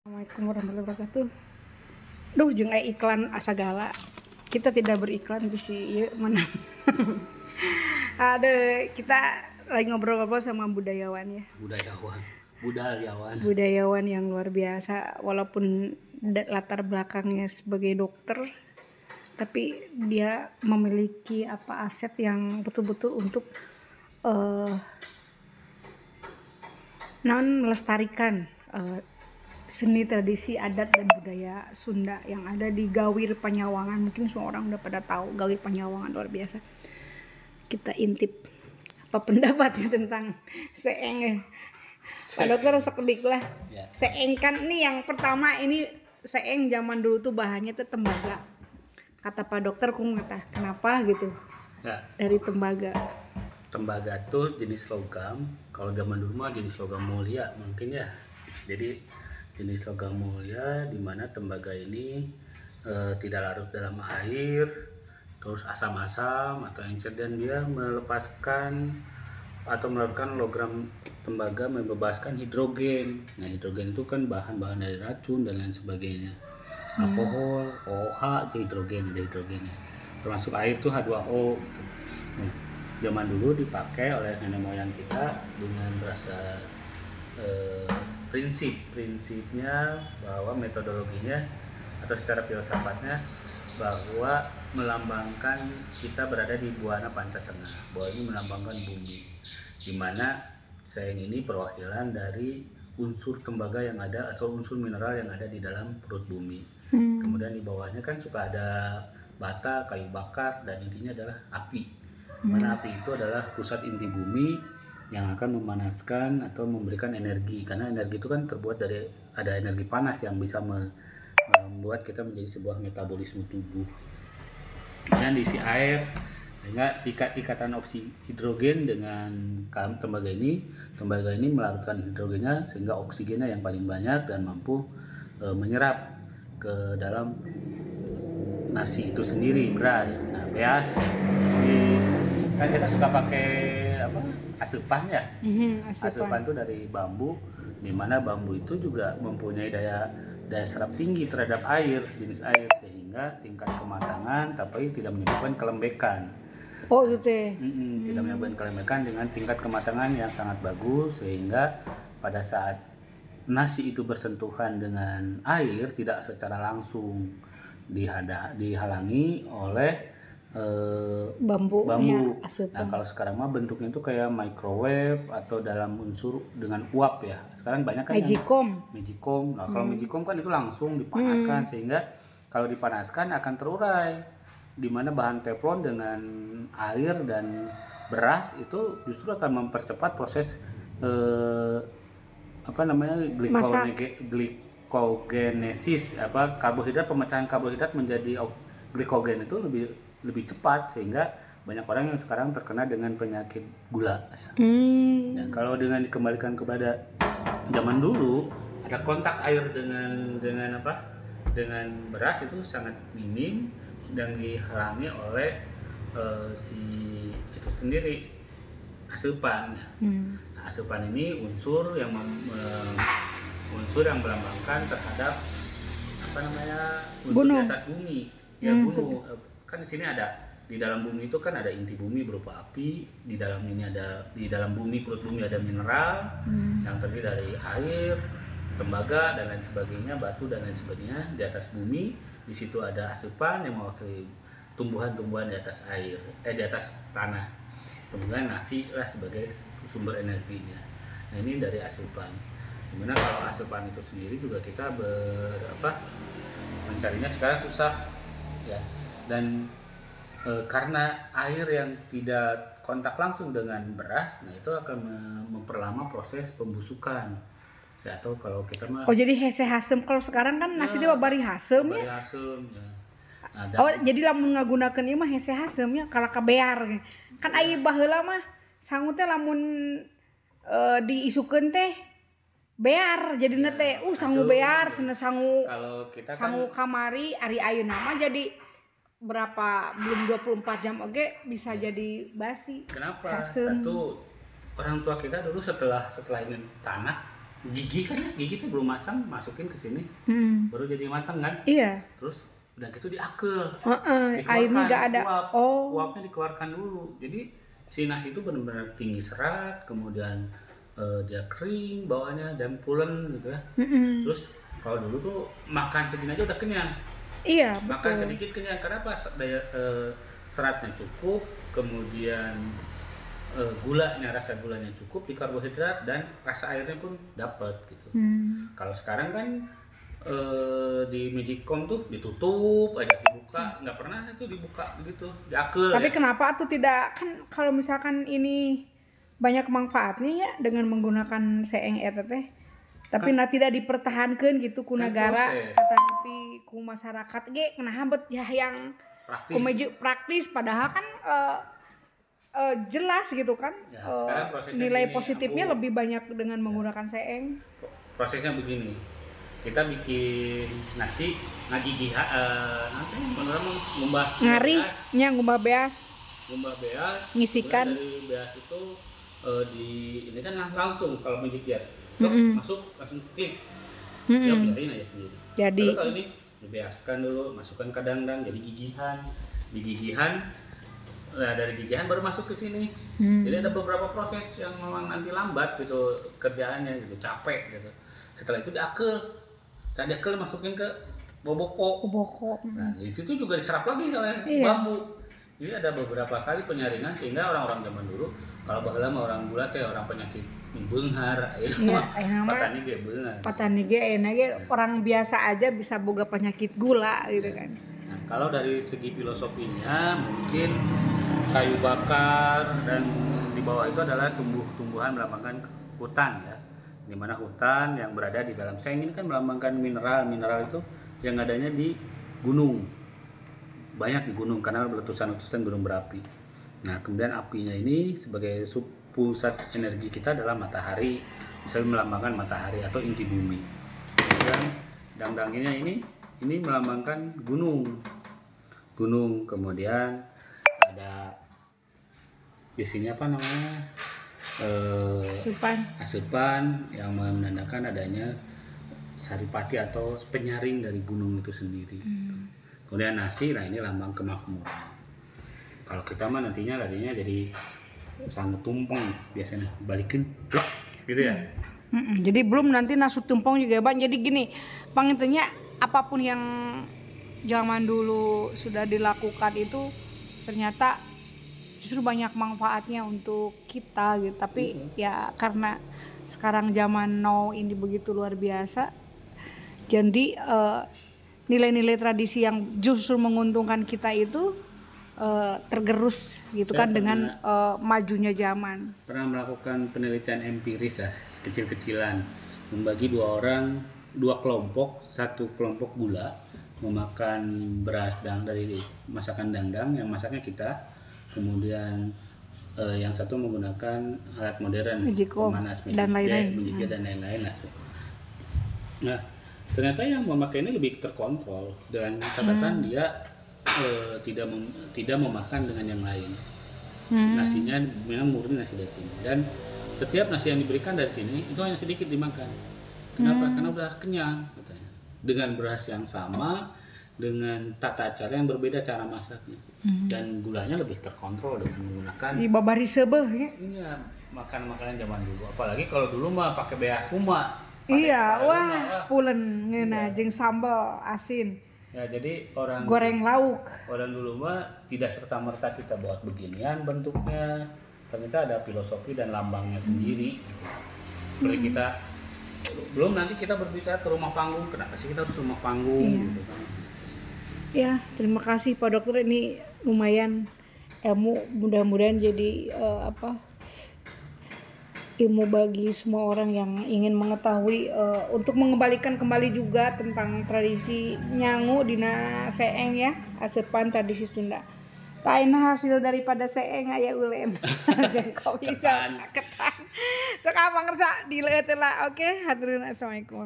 Assalamualaikum warahmatullahi wabarakatuh. Duh, jeung iklan asagala. Kita tidak beriklan di si ieu mana. Ada kita lagi ngobrol-ngobrol sama budayawan ya. Budayawan yang luar biasa walaupun latar belakangnya sebagai dokter, tapi dia memiliki aset yang betul-betul untuk melestarikan seni tradisi adat dan budaya Sunda yang ada di Gawir Panyawangan. Mungkin semua orang udah pada tahu Gawir Panyawangan luar biasa. Kita intip apa pendapatnya tentang seeng. Pak dokter sekedik lah. Seeng kan ini yang pertama, ini seeng zaman dulu tuh bahannya tuh tembaga. Kata Pak dokter kenapa gitu? Ya. Dari tembaga. Tembaga tuh jenis logam. Kalau zaman dulu mah jenis logam mulia mungkin ya. Jadi jenis logam mulia di mana tembaga ini tidak larut dalam air, terus asam-asam atau encer, dan dia melepaskan atau melakukan logam tembaga membebaskan hidrogen. Nah, hidrogen itu kan bahan-bahan dari racun dan lain sebagainya. Alkohol, OH, hidrogen, ada hidrogennya. Termasuk air tuh H2O gitu. Nah, zaman dulu dipakai oleh nenek moyang kita dengan rasa prinsipnya bahwa metodologinya atau secara filsafatnya bahwa melambangkan kita berada di buana panca tengah, bahwa ini melambangkan bumi, di mana seeng ini perwakilan dari unsur tembaga yang ada atau unsur mineral yang ada di dalam perut bumi. Kemudian di bawahnya kan suka ada bata, kayu bakar, dan intinya adalah api. Mana api itu adalah pusat inti bumi yang akan memanaskan atau memberikan energi, karena energi itu kan terbuat dari ada energi panas yang bisa membuat kita menjadi sebuah metabolisme tubuh. Dan diisi air sehingga ikatan hidrogen dengan tembaga ini melarutkan hidrogennya sehingga oksigennya yang paling banyak dan mampu menyerap ke dalam nasi itu sendiri, beras. Nah, beras kan kita suka pakai asupan ya. Asupan itu dari bambu, di mana bambu itu juga mempunyai daya serap tinggi terhadap air, jenis air, sehingga tingkat kematangan tapi tidak menyebabkan kelembekan. Oh gitu ya. Tidak menyebabkan kelembekan dengan tingkat kematangan yang sangat bagus, sehingga pada saat nasi itu bersentuhan dengan air tidak secara langsung dihalangi oleh bambu. Nah, kalau sekarang mah bentuknya itu kayak microwave atau dalam unsur dengan uap ya. Sekarang banyak kan Magicom. Nah, kalau Magicom kan itu langsung dipanaskan, sehingga kalau dipanaskan akan terurai, di mana bahan teflon dengan air dan beras itu justru akan mempercepat proses glikogenesis, pemecahan karbohidrat menjadi glikogen itu lebih cepat, sehingga banyak orang yang sekarang terkena dengan penyakit gula. Dan kalau dengan dikembalikan kepada zaman dulu, ada kontak air dengan beras itu sangat minim dan dihalangi oleh si itu sendiri, asupan. Nah, asupan ini unsur yang melambangkan terhadap unsur di atas bumi. Gunung. Kan di sini di dalam bumi itu kan ada inti bumi berupa api, di dalam bumi, perut bumi ada mineral yang terdiri dari air, tembaga dan lain sebagainya, batu dan lain sebagainya. Di atas bumi di situ ada asupan yang mewakili tumbuhan-tumbuhan di atas di atas tanah. Kemudian nasi lah sebagai sumber energinya. Nah, ini dari asupan. Dimana kalau asupan itu sendiri juga kita mencarinya sekarang susah ya. Dan karena air yang tidak kontak langsung dengan beras, nah itu akan memperlama proses pembusukan. Atau kalau kita mah jadi hese hasem, kalau sekarang kan nasi dia bari hasem ya. Nah, jadi lamun ngagunakeun ieu mah hese hasem ya, kala kabear. Kan aya baheula mah sangu teh lamun diisukeun teh bear jadina teh sangu bear cenah sangu. Kalau kita sangu kamari ari ayeuna mah jadi berapa belum 24 jam oke bisa jadi basi. Kenapa? Satu, orang tua kita dulu setelah ini tanah gigi kan ya, gigi tuh belum masang, masukin ke sini baru jadi matang kan. Iya. Terus udah gitu diakel, Airnya nggak ada. uapnya dikeluarkan dulu. Jadi si nasi itu benar-benar tinggi serat, kemudian dia kering bawahnya dan pulen gitu ya. Terus kalau dulu tuh makan segini aja udah kenyang. Iya, Makan betul. sedikit kenyang. Kenapa? Seratnya cukup, kemudian gulanya, rasa gulanya cukup di karbohidrat, dan rasa airnya pun dapat gitu. Kalau sekarang kan di Magicom tuh ditutup aja, dibuka nggak pernah itu dibuka begitu, diakel. Tapi ya. kenapa tuh tidak, kan kalau misalkan ini banyak manfaatnya ya dengan menggunakan seeng eta teh. Tapi tidak dipertahankan gitu ku Kan negara proses. tapi ku masyarakat ge kunaha bet ya yang Praktis. kumeju praktis, padahal kan jelas gitu kan. Ya, sekarang prosesnya Nilai gini, positifnya Ambu. lebih banyak dengan menggunakan seeng. Prosesnya begini, kita bikin nasi ngagigih nanti beneran ngumbah Ngari beas, nya ngubah beas. kemudian Ngisikan. dari beas itu ini kan langsung kalau menjejak masuk langsung klik, dia biarin aja sendiri. Jadi Lalu kalau ini dibeaskan dulu, masukkan ke dangdang jadi gigihan, di gigihan. Nah, dari gigihan baru masuk ke sini. Jadi ada beberapa proses yang memang nanti lambat gitu kerjaannya gitu, capek gitu. Setelah itu diakel masukin ke boboko. Nah, di situ juga diserap lagi oleh bambu. Jadi ada beberapa kali penyaringan sehingga orang-orang zaman dulu kalau baheula mah orang gula teh orang penyakit beunghar, patani ge beunghar. Patani ge enak ge orang biasa aja bisa boga penyakit gula gitu kan. Nah, kalau dari segi filosofinya mungkin kayu bakar dan di bawah itu adalah tumbuh-tumbuhan melambangkan hutan ya. Di mana hutan yang berada di dalam seng ini kan melambangkan mineral itu yang adanya di gunung. Banyak di gunung karena letusan-letusan gunung berapi. Nah, kemudian apinya ini sebagai pusat energi kita adalah matahari, bisa melambangkan matahari atau inti bumi. Kemudian dangdanginya ini melambangkan gunung. Kemudian ada di sini apa namanya? Asupan yang menandakan adanya saripati atau penyaring dari gunung itu sendiri. Kemudian nasi, nah ini lambang kemakmuran. Kalau kita mah nantinya larinya jadi sangat tumpeng biasanya, balikin blok gitu ya. Jadi belum nanti nasi tumpeng juga Bang. Jadi gini, pangintinya apapun yang zaman dulu sudah dilakukan itu ternyata justru banyak manfaatnya untuk kita gitu. Tapi ya karena sekarang zaman now ini begitu luar biasa, jadi nilai-nilai tradisi yang justru menguntungkan kita itu tergerus gitu kan dengan majunya zaman. Pernah melakukan penelitian empiris ya, kecil-kecilan, membagi dua kelompok, satu kelompok gula memakan beras dari masakan dangdang yang masaknya kita, kemudian yang satu menggunakan alat modern pemanas dan lain-lain. Nah, ternyata yang memakai ini lebih terkontrol dengan catatan dia tidak memakan dengan yang lain. Nasinya memang murni nasi dari sini, dan setiap nasi yang diberikan dari sini itu hanya sedikit dimakan. Kenapa? Karena udah kenyang katanya. Dengan beras yang sama, dengan tata cara yang berbeda cara masaknya, dan gulanya lebih terkontrol dengan menggunakan babari seubeuh ya. Iya, makanan zaman dulu. Apalagi kalau dulu mah pakai beas kuma. Iya, wah, pulen ngeuna jeung sambal asin. Ya, jadi orang goreng lauk. Orang dulu mah tidak serta-merta kita buat beginian bentuknya. Ternyata ada filosofi dan lambangnya sendiri gitu. Seperti kita belum nanti kita berbicara ke rumah panggung. Kenapa sih kita harus rumah panggung gitu kan? Ya, terima kasih Pak Dokter, ini lumayan ilmu, mudah-mudahan jadi ilmu bagi semua orang yang ingin mengetahui untuk mengembalikan kembali juga tentang tradisi nyangu dina seeng ya, asepan tradisi Sunda. Lain hasil daripada seeng aya ulen. Jeung kopi ketan. Sok apa ngersa dileut lah. Oke, hatureun assalamualaikum.